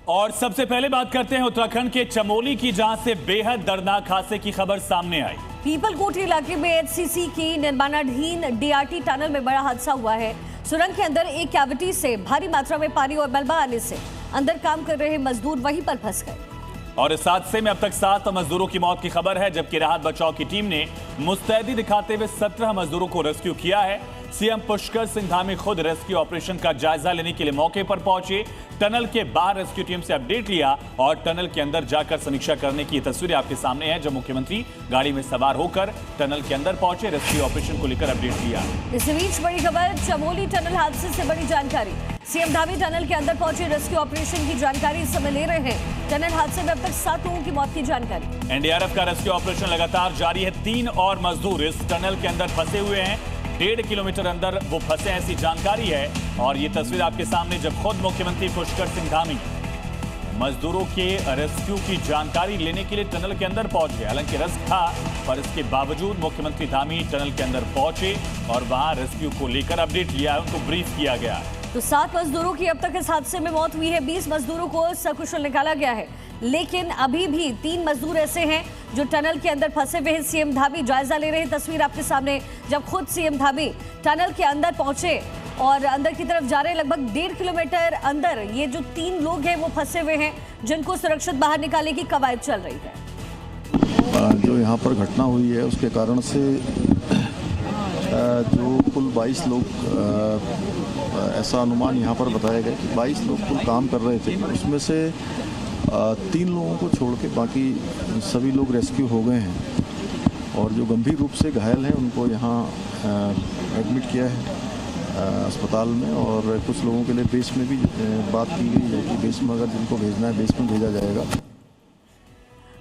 और सबसे पहले बात करते हैं उत्तराखंड के चमोली की, जहां से बेहद दर्दनाक हादसे की खबर सामने आई। पीपलकोटी इलाके में एचसीसी की निर्माणाधीन डीआरटी टनल में बड़ा हादसा हुआ है। सुरंग के अंदर एक कैविटी से भारी मात्रा में पानी और मलबा आने से अंदर काम कर रहे मजदूर वहीं पर फंस गए। और इस हादसे में अब तक 7 मजदूरों की मौत की खबर है, जबकि राहत बचाव की टीम ने मुस्तैदी दिखाते हुए 17 मजदूरों को रेस्क्यू किया है। सीएम पुष्कर सिंह धामी खुद रेस्क्यू ऑपरेशन का जायजा लेने के लिए मौके पर पहुंचे, टनल के बाहर रेस्क्यू टीम से अपडेट लिया और टनल के अंदर जाकर समीक्षा करने की तस्वीरें आपके सामने हैं, जब मुख्यमंत्री गाड़ी में सवार होकर टनल के अंदर पहुंचे, रेस्क्यू ऑपरेशन को लेकर अपडेट लिया। इस बीच बड़ी खबर, चमोली टनल हादसे से बड़ी जानकारी। सीएम धामी टनल के अंदर पहुंचे, रेस्क्यू ऑपरेशन की जानकारी इस समय ले रहे हैं। टनल हादसे में अब तक 7 लोगों की मौत की जानकारी। एनडीआरएफ का रेस्क्यू ऑपरेशन लगातार जारी है। 3 और मजदूर इस टनल के अंदर फंसे हुए हैं। 1.5 किलोमीटर अंदर वो फंसे, ऐसी जानकारी है। और ये तस्वीर आपके सामने, जब खुद मुख्यमंत्री पुष्कर सिंह धामी मजदूरों के रेस्क्यू की जानकारी लेने के लिए टनल के अंदर पहुंच गए। हालांकि रिस्क था, पर इसके बावजूद मुख्यमंत्री धामी टनल के अंदर पहुंचे और वहां रेस्क्यू को लेकर अपडेट लिया, उनको ब्रीफ किया गया। तो 7 मजदूरों की अब तक इस हादसे में मौत हुई है। 20 मजदूरों को सकुशल निकाला गया है, लेकिन अभी भी 3 मजदूर ऐसे हैं जो टनल के अंदर फंसे हुए हैं। सीएम धामी जायजा ले रहे हैं। तस्वीर आपके सामने, जब खुद सीएम धामी टनल के अंदर पहुंचे और अंदर की तरफ जा रहे हैं। लगभग 1.5 किलोमीटर अंदर ये जो 3 लोग हैं वो फंसे हुए हैं, जिनको सुरक्षित बाहर निकालने की कवायद चल रही है। जो यहाँ पर घटना हुई है उसके कारण से जो कुल 22 लोग, ऐसा अनुमान यहाँ पर बताया गया कि 22 लोग कुल काम कर रहे थे। उसमें से 3 लोगों को छोड़ के बाकी सभी लोग रेस्क्यू हो गए हैं और जो गंभीर रूप से घायल हैं उनको यहाँ एडमिट किया है अस्पताल में। और कुछ लोगों के लिए बेस में भी बात की गई है कि बेस में अगर जिनको भेजना है बेस में भेजा जाएगा।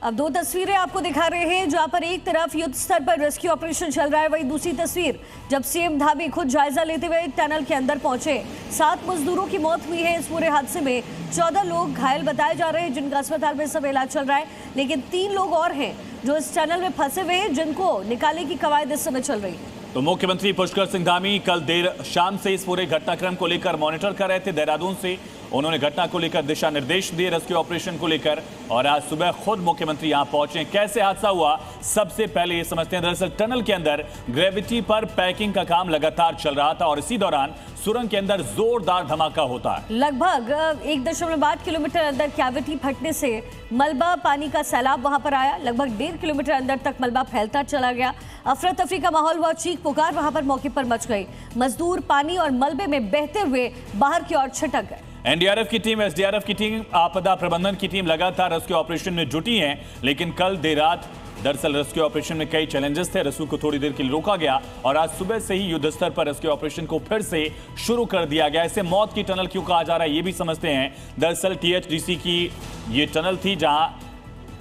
अब 2 तस्वीरें आपको दिखा रहे हैं, जहां पर एक तरफ युद्ध स्तर पर रेस्क्यू ऑपरेशन चल रहा है, वहीं दूसरी तस्वीर जब सीएम धामी खुद जायजा लेते हुए टनल के अंदर पहुंचे। 7 मजदूरों की मौत हुई है इस पूरे हादसे में। 14 लोग घायल बताए जा रहे हैं, जिनका अस्पताल में सब इलाज चल रहा है, लेकिन 3 लोग और हैं जो इस टनल में फंसे हुए हैं, जिनको निकालने की कवायद इस समय चल रही है। तो मुख्यमंत्री पुष्कर सिंह धामी कल देर शाम से इस पूरे घटनाक्रम को लेकर मॉनिटर कर रहे थे। देहरादून से उन्होंने घटना को लेकर दिशा निर्देश दिए रेस्क्यू ऑपरेशन को लेकर, और आज सुबह खुद मुख्यमंत्री यहां पहुंचे। कैसे हादसा हुआ, सबसे पहले ये समझते हैं। दरअसल टनल के अंदर ग्रेविटी पर पैकिंग का काम लगातार चल रहा था और इसी दौरान सुरंग के अंदर जोरदार धमाका होता है। लगभग 1.8 किलोमीटर अंदर कैविटी फटने से मलबा पानी का सैलाब वहां पर आया। लगभग 1.5 किलोमीटर अंदर तक मलबा फैलता चला गया। अफरा तफरी का माहौल हुआ, चीख पुकार वहां पर मौके पर मच गई। मजदूर पानी और मलबे में बहते हुए बाहर की ओर छिटक गए। एनडीआरएफ की टीम, एसडीआरएफ की टीम, आपदा प्रबंधन की टीम लगातार रेस्क्यू ऑपरेशन में जुटी है। लेकिन कल देर रात दरअसल रेस्क्यू ऑपरेशन में कई चैलेंजेस थे। रेस्क्यू को थोड़ी देर के लिए रोका गया और आज सुबह से ही युद्ध स्तर पर रेस्क्यू ऑपरेशन को फिर से शुरू कर दिया गया। इसे मौत की टनल क्यों कहा जा रहा है, ये भी समझते हैं। दरअसल टीएचडीसी की ये टनल थी, जहां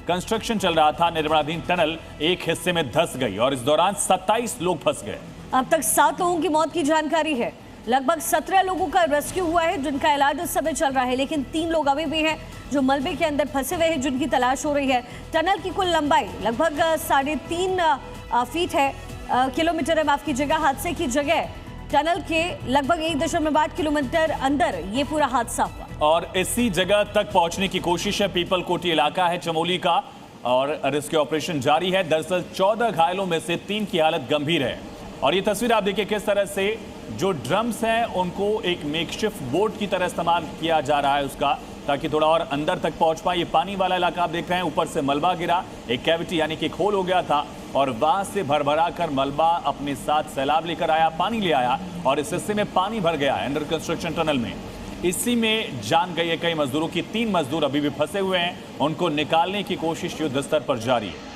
कंस्ट्रक्शन चल रहा था। निर्माणाधीन टनल एक हिस्से में धंस गई और इस दौरान 27 लोग फंस गए। अब तक 7 लोगों की मौत की जानकारी है। लगभग 17 लोगों का रेस्क्यू हुआ है, जिनका इलाज इस समय चल रहा है, लेकिन 3 लोग अभी भी हैं जो मलबे के अंदर फंसे हुए हैं, जिनकी तलाश हो रही है। टनल की कुल लंबाई लगभग 3.5 फीट है, किलोमीटर है, माफ कीजिएगा। हादसे की जगह टनल के लगभग 1.8 किलोमीटर अंदर ये पूरा हादसा हुआ और इसी जगह तक पहुंचने की कोशिश है। पीपलकोटी इलाका है चमोली का और रेस्क्यू ऑपरेशन जारी है। दरअसल 14 घायलों में से 3 की हालत गंभीर है। और ये तस्वीर आप देखिए किस तरह से जो ड्रम्स हैं उनको एक मेकशिफ्ट बोट की तरह इस्तेमाल किया जा रहा है उसका, ताकि थोड़ा और अंदर तक पहुंच पाए। ये पानी वाला इलाका आप देख रहे हैं, ऊपर से मलबा गिरा, एक कैविटी यानी कि खोल हो गया था और वहां से भरभरा कर मलबा अपने साथ सैलाब लेकर आया, पानी ले आया और इस हिस्से में पानी भर गया है अंडर कंस्ट्रक्शन टनल में। इसी में जान गई है कई मजदूरों की। 3 मजदूर अभी भी फंसे हुए हैं, उनको निकालने की कोशिश युद्ध स्तर पर जारी है।